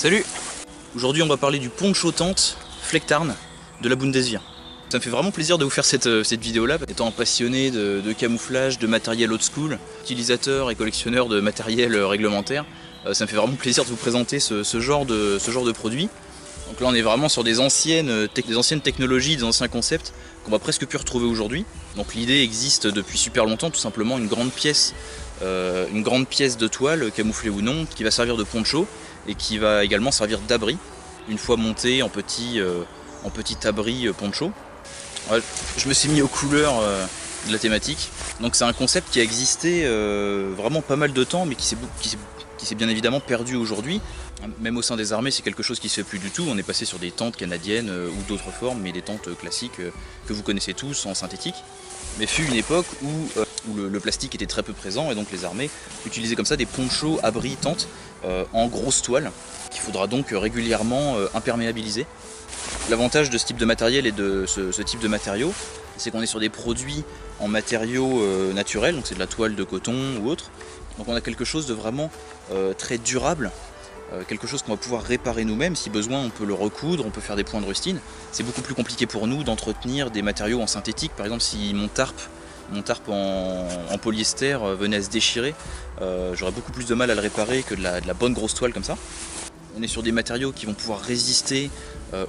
Salut! Aujourd'hui on va parler du poncho tente Flecktarn de la Bundeswehr. Ça me fait vraiment plaisir de vous faire cette vidéo là, étant un passionné de camouflage, de matériel old school, utilisateur et collectionneur de matériel réglementaire. Ça me fait vraiment plaisir de vous présenter ce genre de produit. Donc là on est vraiment sur des anciennes technologies, des anciens concepts qu'on va presque plus retrouver aujourd'hui. Donc l'idée existe depuis super longtemps, tout simplement une grande pièce de toile, camouflée ou non, qui va servir de poncho et qui va également servir d'abri, une fois monté en petit abri poncho. Je me suis mis aux couleurs de la thématique. Donc c'est un concept qui a existé vraiment pas mal de temps, mais qui s'est bien évidemment perdu aujourd'hui. Même au sein des armées, c'est quelque chose qui se fait plus du tout. On est passé sur des tentes canadiennes ou d'autres formes, mais des tentes classiques que vous connaissez tous en synthétique. Mais fut une époque où le plastique était très peu présent, et donc les armées utilisaient comme ça des ponchos, abris, tentes en grosse toile, qu'il faudra donc régulièrement imperméabiliser. L'avantage de ce type de matériel et de ce type de matériaux, c'est qu'on est sur des produits en matériaux naturels, donc c'est de la toile de coton ou autre. Donc on a quelque chose de vraiment très durable, quelque chose qu'on va pouvoir réparer nous-mêmes. Si besoin, on peut le recoudre, on peut faire des points de rustine. C'est beaucoup plus compliqué pour nous d'entretenir des matériaux en synthétique. Par exemple, si mon tarp en polyester venait à se déchirer, j'aurais beaucoup plus de mal à le réparer que de la bonne grosse toile comme ça. On est sur des matériaux qui vont pouvoir résister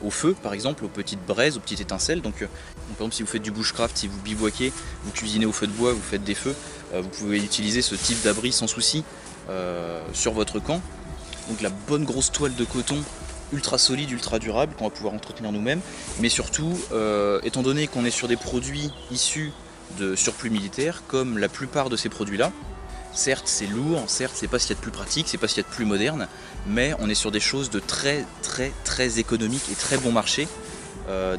au feu, par exemple, aux petites braises, aux petites étincelles. Donc par exemple, si vous faites du bushcraft, si vous bivouaquez, vous cuisinez au feu de bois, vous faites des feux, vous pouvez utiliser ce type d'abri sans souci sur votre camp. Donc la bonne grosse toile de coton, ultra solide, ultra durable, qu'on va pouvoir entretenir nous-mêmes. Mais surtout, étant donné qu'on est sur des produits issus de surplus militaires, comme la plupart de ces produits-là, certes c'est lourd, certes c'est pas ce qu'il y a de plus pratique, c'est pas ce qu'il y a de plus moderne, mais on est sur des choses de très économiques et très bon marché,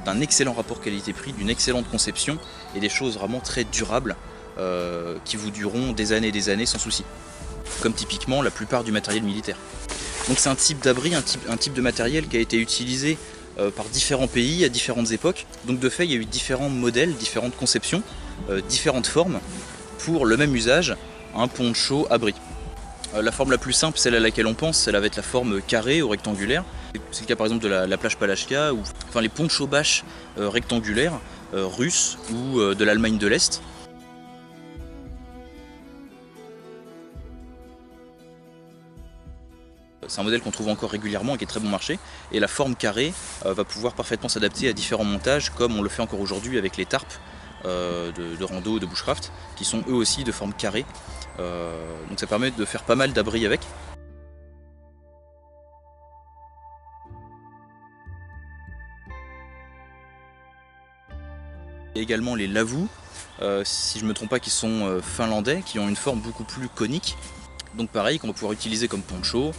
d'un excellent rapport qualité-prix, d'une excellente conception et des choses vraiment très durables qui vous dureront des années sans souci. Comme typiquement la plupart du matériel militaire. Donc c'est un type d'abri, un type de matériel qui a été utilisé par différents pays à différentes époques. Donc de fait il y a eu différents modèles, différentes conceptions, différentes formes pour le même usage, un poncho abri. La forme la plus simple, celle à laquelle on pense, celle va être la forme carrée ou rectangulaire. C'est le cas par exemple de la plage Palachka, ou enfin les ponchos bâches rectangulaires russes ou de l'Allemagne de l'Est. C'est un modèle qu'on trouve encore régulièrement et qui est très bon marché. Et la forme carrée va pouvoir parfaitement s'adapter à différents montages, comme on le fait encore aujourd'hui avec les tarps de rando, de bushcraft, qui sont eux aussi de forme carrée. Donc ça permet de faire pas mal d'abris avec. Et également les lavous, si je ne me trompe pas, qui sont finlandais, qui ont une forme beaucoup plus conique. Donc pareil, qu'on va pouvoir utiliser comme poncho.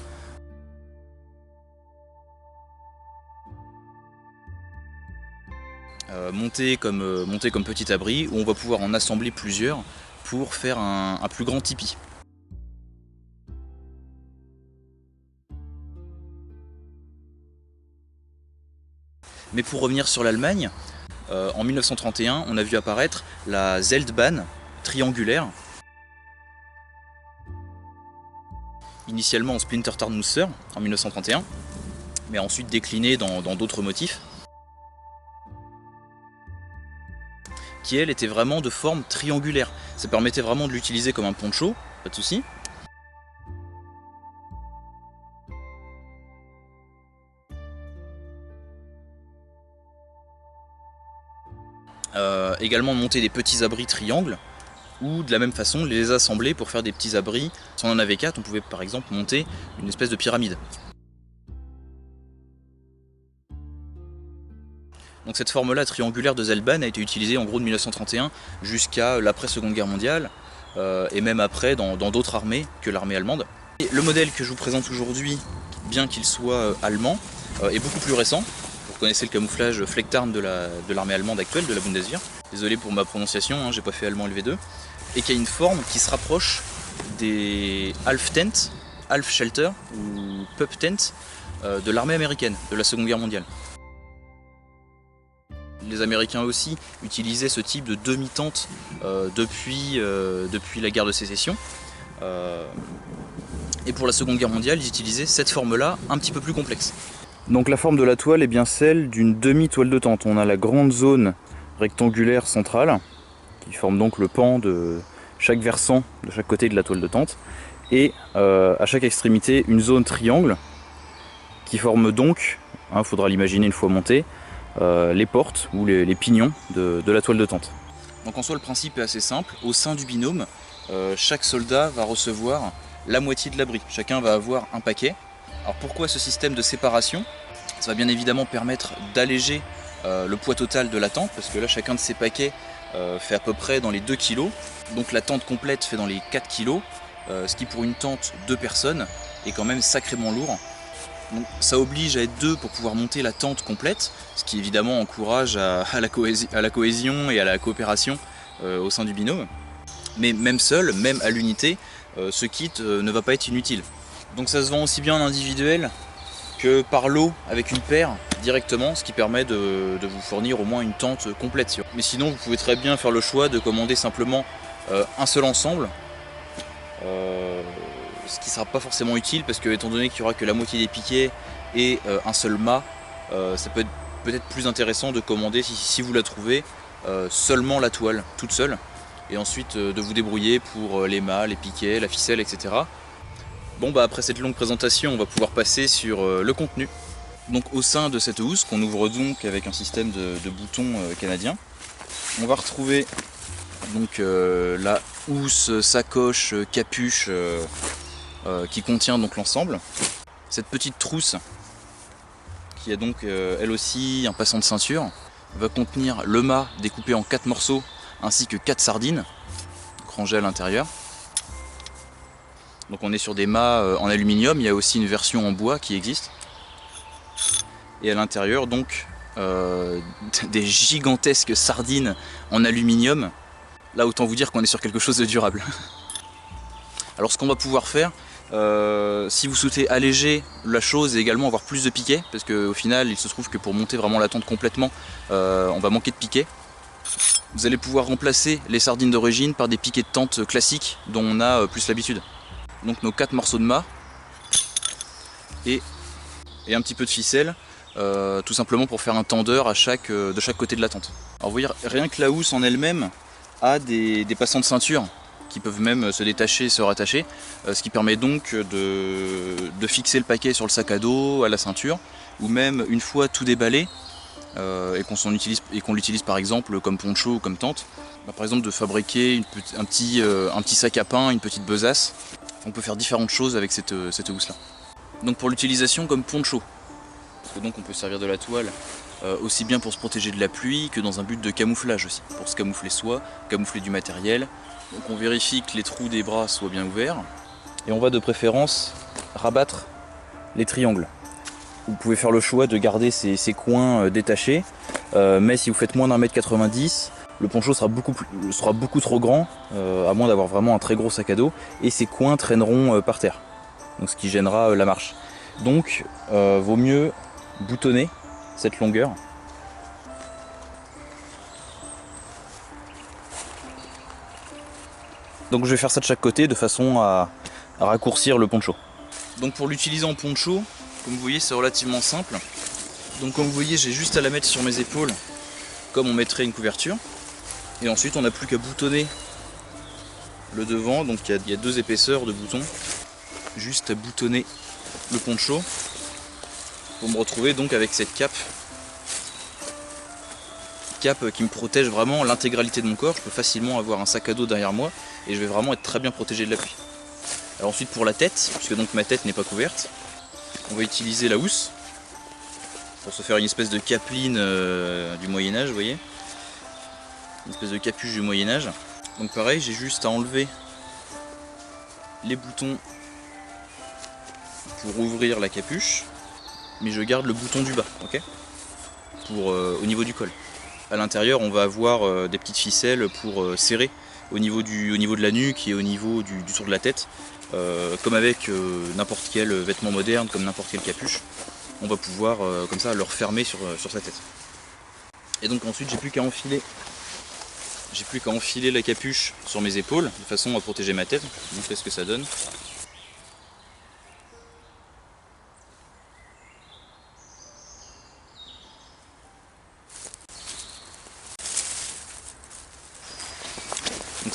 Monter comme petit abri, où on va pouvoir en assembler plusieurs pour faire un plus grand tipi. Mais pour revenir sur l'Allemagne, en 1931, on a vu apparaître la Zeltbahn triangulaire, initialement en Splintertarnmuster en 1931, mais ensuite déclinée dans d'autres motifs, qui elle était vraiment de forme triangulaire. Ça permettait vraiment de l'utiliser comme un poncho, pas de souci. Également monter des petits abris triangles, ou de la même façon les assembler pour faire des petits abris. Si on en avait 4, on pouvait par exemple monter une espèce de pyramide. Donc cette forme-là triangulaire de Zeltbahn a été utilisée en gros de 1931 jusqu'à l'après-Seconde Guerre mondiale, et même après dans d'autres armées que l'armée allemande. Et le modèle que je vous présente aujourd'hui, bien qu'il soit allemand, est beaucoup plus récent. Vous connaissez le camouflage Flecktarn de l'armée allemande actuelle, de la Bundeswehr. Désolé pour ma prononciation, hein, j'ai pas fait allemand LV2. Et qui a une forme qui se rapproche des Half Tent, Half Shelter ou Pup Tent de l'armée américaine de la Seconde Guerre mondiale. Les Américains aussi utilisaient ce type de demi-tente depuis la guerre de sécession. Et pour la Seconde Guerre mondiale, ils utilisaient cette forme-là, un petit peu plus complexe. Donc la forme de la toile est bien celle d'une demi-toile de tente. On a la grande zone rectangulaire centrale, qui forme donc le pan de chaque versant, de chaque côté de la toile de tente. Et à chaque extrémité, une zone triangle, qui forme donc, il faudra l'imaginer une fois monté, les portes ou les pignons de la toile de tente. Donc en soi, le principe est assez simple. Au sein du binôme, chaque soldat va recevoir la moitié de l'abri. Chacun va avoir un paquet. Alors pourquoi ce système de séparation? Ça va bien évidemment permettre d'alléger le poids total de la tente, parce que là, chacun de ces paquets fait à peu près dans les 2 kg. Donc la tente complète fait dans les 4 kg, ce qui pour une tente 2 personnes est quand même sacrément lourd. Donc, ça oblige à être 2 pour pouvoir monter la tente complète, ce qui évidemment encourage à la cohésion et à la coopération au sein du binôme. Mais même seul, même à l'unité, ce kit ne va pas être inutile. Donc ça se vend aussi bien en individuel que par lot avec une paire directement, ce qui permet de vous fournir au moins une tente complète. Mais sinon, vous pouvez très bien faire le choix de commander simplement un seul ensemble. Ce qui ne sera pas forcément utile parce que étant donné qu'il n'y aura que la moitié des piquets et un seul mât, ça peut être peut-être plus intéressant de commander, si vous la trouvez, seulement la toile, toute seule, et ensuite de vous débrouiller pour les mâts, les piquets, la ficelle, etc. Bon bah après cette longue présentation, on va pouvoir passer sur le contenu. Donc au sein de cette housse, qu'on ouvre donc avec un système de boutons canadien, on va retrouver donc la housse, sacoche, capuche qui contient donc l'ensemble. Cette petite trousse qui a donc elle aussi un passant de ceinture va contenir le mât découpé en 4 morceaux ainsi que 4 sardines rangées à l'intérieur. Donc on est sur des mâts en aluminium, il y a aussi une version en bois qui existe. Et à l'intérieur donc des gigantesques sardines en aluminium. Là autant vous dire qu'on est sur quelque chose de durable. Alors ce qu'on va pouvoir faire, si vous souhaitez alléger la chose et également avoir plus de piquets, parce qu'au final il se trouve que pour monter vraiment la tente complètement, on va manquer de piquets. Vous allez pouvoir remplacer les sardines d'origine par des piquets de tente classiques dont on a plus l'habitude. Donc nos 4 morceaux de mât et un petit peu de ficelle, tout simplement pour faire un tendeur de chaque côté de la tente. Alors vous voyez, rien que la housse en elle-même a des passants de ceinture qui peuvent même se détacher et se rattacher, ce qui permet donc de fixer le paquet sur le sac à dos, à la ceinture, ou même une fois tout déballé, et qu'on l'utilise par exemple comme poncho ou comme tente, par exemple de fabriquer un petit sac à pain, une petite besace. On peut faire différentes choses avec cette housse là. Donc pour l'utilisation comme poncho, parce que donc on peut servir de la toile aussi bien pour se protéger de la pluie que dans un but de camouflage aussi, pour se camoufler soi, camoufler du matériel. Donc on vérifie que les trous des bras soient bien ouverts et on va de préférence rabattre les triangles. Vous pouvez faire le choix de garder ces coins détachés, mais si vous faites moins d'1,90 m, le poncho sera beaucoup trop grand, à moins d'avoir vraiment un très gros sac à dos, et ces coins traîneront par terre, donc ce qui gênera la marche. Donc vaut mieux boutonner cette longueur. Donc je vais faire ça de chaque côté de façon à raccourcir le poncho. Donc pour l'utiliser en poncho, comme vous voyez c'est relativement simple. Donc comme vous voyez j'ai juste à la mettre sur mes épaules comme on mettrait une couverture. Et ensuite on n'a plus qu'à boutonner le devant, donc il y a 2 épaisseurs de boutons. Juste à boutonner le poncho pour me retrouver donc avec cette cape qui me protège vraiment l'intégralité de mon corps. Je peux facilement avoir un sac à dos derrière moi et je vais vraiment être très bien protégé de la pluie. Alors ensuite pour la tête, puisque donc ma tête n'est pas couverte, on va utiliser la housse pour se faire une espèce de capeline du Moyen-Âge, vous voyez, une espèce de capuche du Moyen-Âge. Donc pareil, j'ai juste à enlever les boutons pour ouvrir la capuche, mais je garde le bouton du bas, ok, au niveau du col. À l'intérieur, on va avoir des petites ficelles pour serrer au niveau de la nuque et au niveau du tour de la tête, comme avec n'importe quel vêtement moderne, comme n'importe quelle capuche. On va pouvoir comme ça le refermer sur sa tête. Et donc ensuite, j'ai plus qu'à enfiler la capuche sur mes épaules de façon à protéger ma tête. Je vais vous montrer ce que ça donne.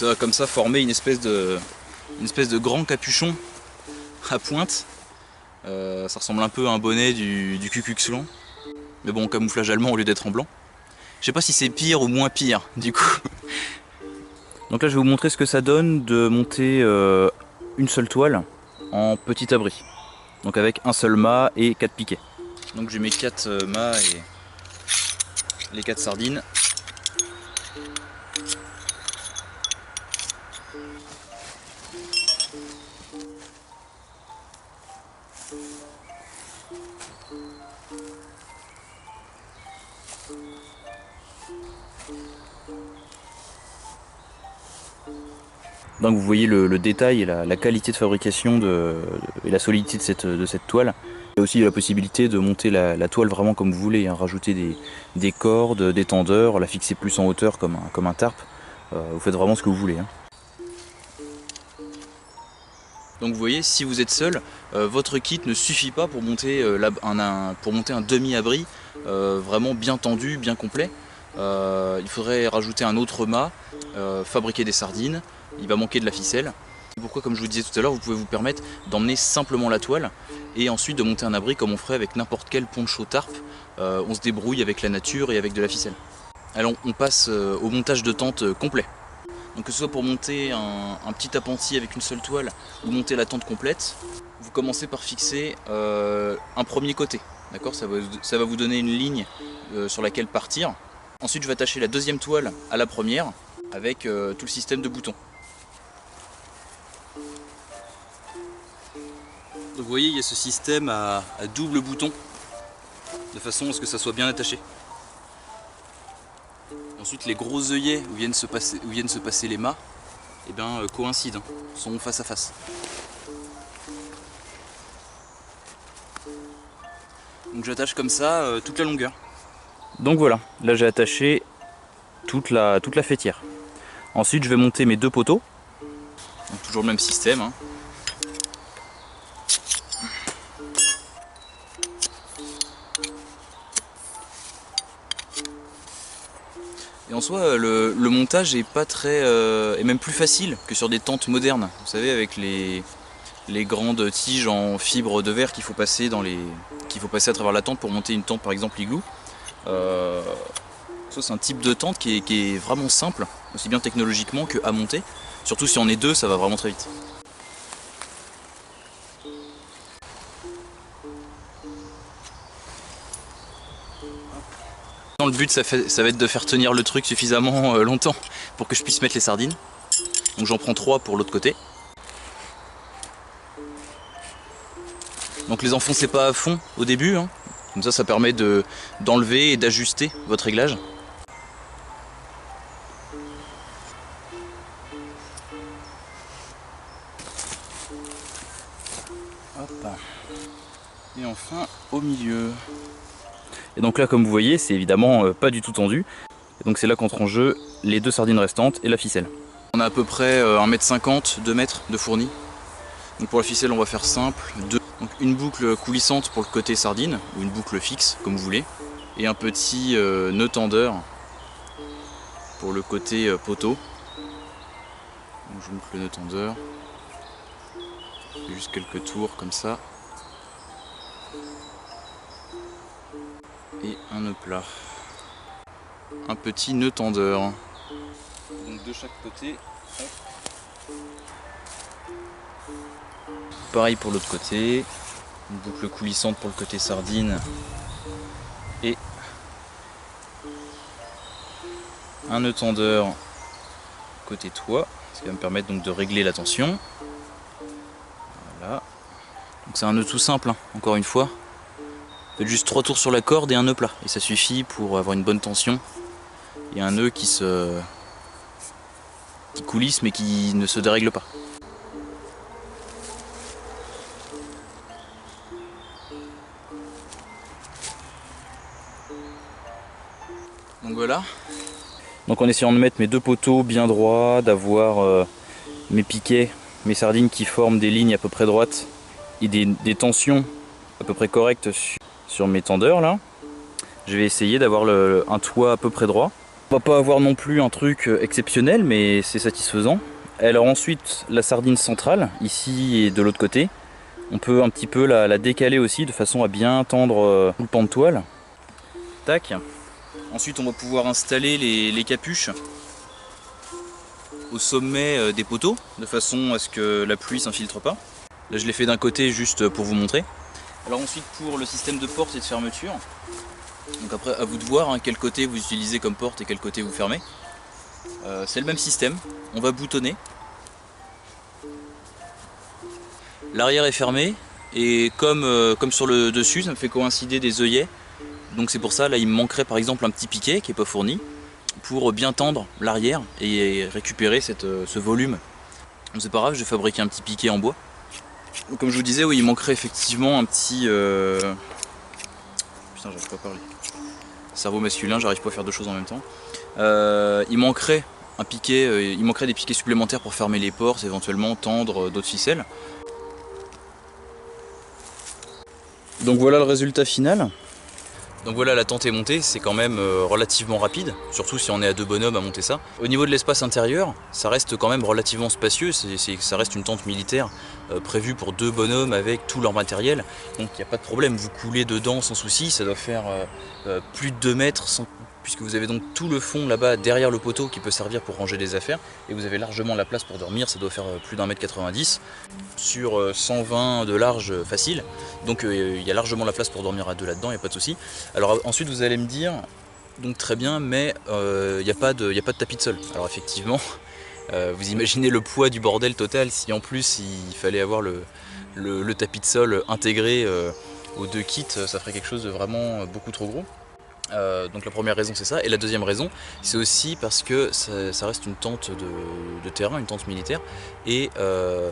Ça va comme ça former une espèce de grand capuchon à pointe. Ça ressemble un peu à un bonnet du Ku Klux Klan. Mais bon, camouflage allemand au lieu d'être en blanc. Je sais pas si c'est pire ou moins pire du coup. Donc là je vais vous montrer ce que ça donne de monter une seule toile en petit abri. Donc avec un seul mât et 4 piquets. Donc j'ai mes 4 mâts et les 4 sardines. Donc vous voyez le détail et la qualité de fabrication et la solidité de cette toile. Il y a aussi la possibilité de monter la toile vraiment comme vous voulez, hein, rajouter des cordes, des tendeurs, la fixer plus en hauteur comme un tarp. Vous faites vraiment ce que vous voulez. Hein. Donc vous voyez, si vous êtes seul, votre kit ne suffit pas pour monter, un demi-abri vraiment bien tendu, bien complet. Il faudrait rajouter un autre mât, fabriquer des sardines. Il va manquer de la ficelle. C'est pourquoi, comme je vous disais tout à l'heure, vous pouvez vous permettre d'emmener simplement la toile et ensuite de monter un abri comme on ferait avec n'importe quel poncho tarp. On se débrouille avec la nature et avec de la ficelle. Alors on passe au montage de tente complet. Donc que ce soit pour monter un petit appentis avec une seule toile ou monter la tente complète, vous commencez par fixer un premier côté. D'accord, ça va vous donner une ligne sur laquelle partir. Ensuite je vais attacher la deuxième toile à la première avec tout le système de boutons. Donc vous voyez, il y a ce système à double bouton, de façon à ce que ça soit bien attaché. Ensuite les gros œillets où viennent se passer les mâts coïncident, sont face à face. Donc j'attache comme ça toute la longueur. Donc voilà, là j'ai attaché toute la faîtière. Ensuite je vais monter mes 2 poteaux. Donc, toujours le même système. Hein. Et en soi, le montage est pas très, est même plus facile que sur des tentes modernes. Vous savez, avec les grandes tiges en fibre de verre qu'il faut passer à travers la tente pour monter une tente par exemple igloo. Ça c'est un type de tente qui est vraiment simple, aussi bien technologiquement que à monter. Surtout si on est 2, ça va vraiment très vite. Le but ça va être de faire tenir le truc suffisamment longtemps pour que je puisse mettre les sardines. Donc j'en prends 3 pour l'autre côté. Donc les enfoncez pas à fond au début, hein. Comme ça permet d'enlever et d'ajuster votre réglage. Hop. Et enfin au milieu. Et donc là comme vous voyez c'est évidemment pas du tout tendu. Et donc c'est là qu'entrent en jeu les 2 sardines restantes et la ficelle. On a à peu près 1,50 m, 2 mètres de fourni. Donc pour la ficelle on va faire simple, 2. Donc une boucle coulissante pour le côté sardine, ou une boucle fixe comme vous voulez. Et un petit nœud tendeur pour le côté poteau. Donc je boucle le nœud tendeur. Je fais juste quelques tours comme ça. Et un nœud plat. Un petit nœud tendeur. Donc de chaque côté. Hop. Pareil pour l'autre côté. Une boucle coulissante pour le côté sardine. Et un nœud tendeur côté toit. Ce qui va me permettre donc de régler la tension. Voilà. Donc c'est un nœud tout simple, hein, encore une fois. Faites juste 3 tours sur la corde et un nœud plat. Et ça suffit pour avoir une bonne tension. Et un nœud qui coulisse mais qui ne se dérègle pas. Donc voilà. Donc en essayant de mettre mes 2 poteaux bien droits, d'avoir mes piquets, mes sardines qui forment des lignes à peu près droites et des tensions à peu près correctes sur mes tendeurs là. Je vais essayer d'avoir un toit à peu près droit On va pas avoir non plus un truc exceptionnel, mais c'est satisfaisant. Alors ensuite, la sardine centrale, ici et de l'autre côté. On peut un petit peu la décaler aussi de façon à bien tendre tout le pan de toile. Tac. Ensuite, on va pouvoir installer les capuches au sommet des poteaux, de façon à ce que la pluie s'infiltre pas. Là, je l'ai fait d'un côté juste pour vous montrer. Alors ensuite, pour le système de porte et de fermeture, donc après à vous de voir quel côté vous utilisez comme porte et quel côté vous fermez. C'est le même système, on va boutonner. L'arrière est fermé et comme sur le dessus, ça me fait coïncider des œillets. Donc c'est pour ça, là il me manquerait par exemple un petit piquet qui n'est pas fourni pour bien tendre l'arrière et récupérer ce volume. Donc c'est pas grave, je vais fabriquer un petit piquet en bois. Donc, comme je vous disais, oui, il manquerait effectivement un petit... Putain, j'arrive pas à parler. Cerveau masculin, j'arrive pas à faire deux choses en même temps. Il manquerait un piquet, il manquerait des piquets supplémentaires pour fermer les portes, éventuellement tendre d'autres ficelles. Donc voilà le résultat final. Donc voilà, la tente est montée, c'est quand même relativement rapide, surtout si on est à deux bonhommes à monter ça. Au niveau de l'espace intérieur, ça reste quand même relativement spacieux, ça reste une tente militaire prévue pour deux bonhommes avec tout leur matériel. Donc il n'y a pas de problème, vous coulez dedans sans souci, ça doit faire plus de 2 mètres, puisque vous avez donc tout le fond là-bas derrière le poteau qui peut servir pour ranger des affaires, et vous avez largement la place pour dormir, ça doit faire plus d'1 mètre 90 sur 120 de large facile, donc il y a largement la place pour dormir à deux là-dedans, il n'y a pas de souci. Alors ensuite vous allez me dire, donc très bien, mais il n'y a pas de tapis de sol. Alors effectivement, vous imaginez le poids du bordel total si en plus il fallait avoir le tapis de sol intégré aux deux kits, ça ferait quelque chose de vraiment beaucoup trop gros. Donc la première raison c'est ça, et la deuxième raison c'est aussi parce que ça reste une tente de terrain, une tente militaire, et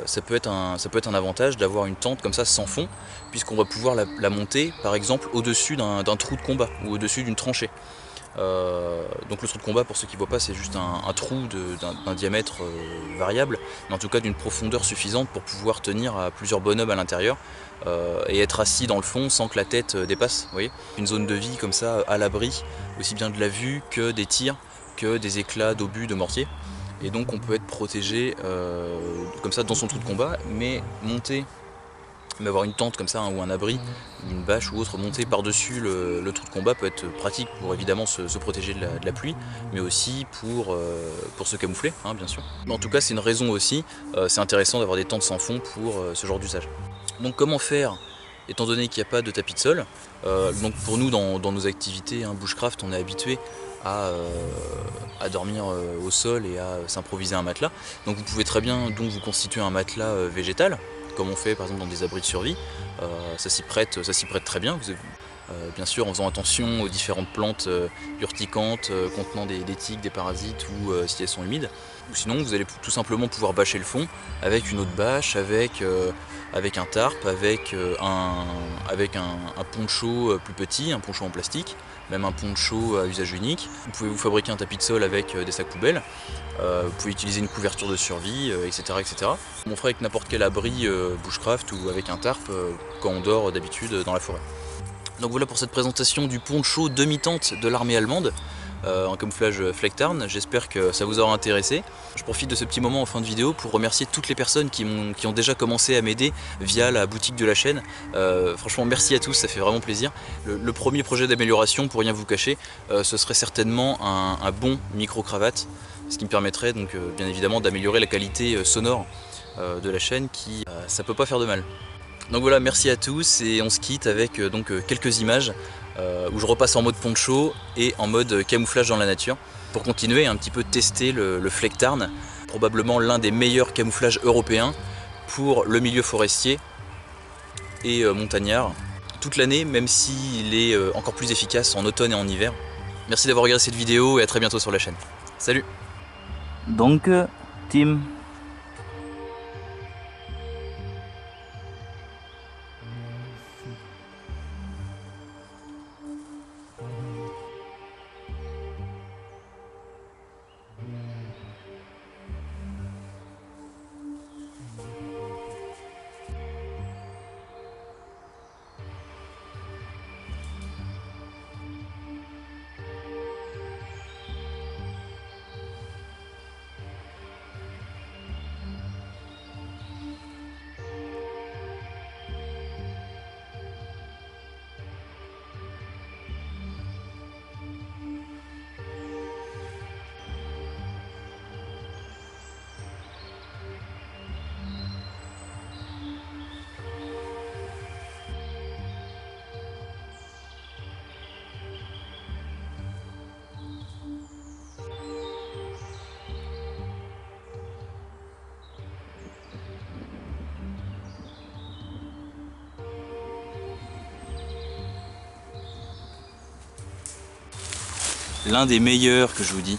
ça peut être un avantage d'avoir une tente comme ça sans fond, puisqu'on va pouvoir la monter par exemple au-dessus d'un trou de combat ou au-dessus d'une tranchée. Donc le trou de combat, pour ceux qui ne voient pas, c'est juste un trou d'un diamètre variable, mais en tout cas d'une profondeur suffisante pour pouvoir tenir à plusieurs bonhommes à l'intérieur et être assis dans le fond sans que la tête dépasse. Vous voyez, une zone de vie comme ça, à l'abri, aussi bien de la vue que des tirs, que des éclats d'obus, de mortier. Et donc on peut être protégé comme ça dans son trou de combat, mais avoir une tente comme ça, ou un abri, une bâche ou autre montée par-dessus le trou de combat peut être pratique pour évidemment se protéger de la pluie, mais aussi pour se camoufler, bien sûr. Mais en tout cas c'est une raison aussi, c'est intéressant d'avoir des tentes sans fond pour ce genre d'usage. Donc comment faire, étant donné qu'il n'y a pas de tapis de sol? Donc pour nous dans nos activités bushcraft, on est habitué à dormir au sol et à s'improviser un matelas. Donc vous pouvez très bien donc vous constituer un matelas végétal, comme on fait par exemple dans des abris de survie. Ça s'y prête très bien. Bien sûr en faisant attention aux différentes plantes urticantes contenant des tiques, des parasites ou si elles sont humides. Ou sinon vous allez tout simplement pouvoir bâcher le fond avec une autre bâche, avec un tarp, avec un poncho plus petit, un poncho en plastique, même un poncho à usage unique. Vous pouvez vous fabriquer un tapis de sol avec des sacs poubelles. Vous pouvez utiliser une couverture de survie, etc., etc. On ferait avec n'importe quel abri bushcraft ou avec un tarp quand on dort d'habitude dans la forêt. Donc voilà pour cette présentation du poncho demi-tente de l'armée allemande en camouflage Flecktarn. J'espère que ça vous aura intéressé. Je profite de ce petit moment en fin de vidéo pour remercier toutes les personnes qui ont déjà commencé à m'aider via la boutique de la chaîne. Franchement merci à tous, ça fait vraiment plaisir. Le premier projet d'amélioration, pour rien vous cacher, ce serait certainement un bon micro-cravate, ce qui me permettrait donc bien évidemment d'améliorer la qualité sonore de la chaîne qui ça peut pas faire de mal. Donc voilà, merci à tous et on se quitte avec quelques images où je repasse en mode poncho et en mode camouflage dans la nature pour continuer à un petit peu tester le Flecktarn, probablement l'un des meilleurs camouflages européens pour le milieu forestier et montagnard toute l'année, même s'il est encore plus efficace en automne et en hiver. Merci d'avoir regardé cette vidéo et à très bientôt sur la chaîne. Salut! Donc, Tim. L'un des meilleurs que je vous dis.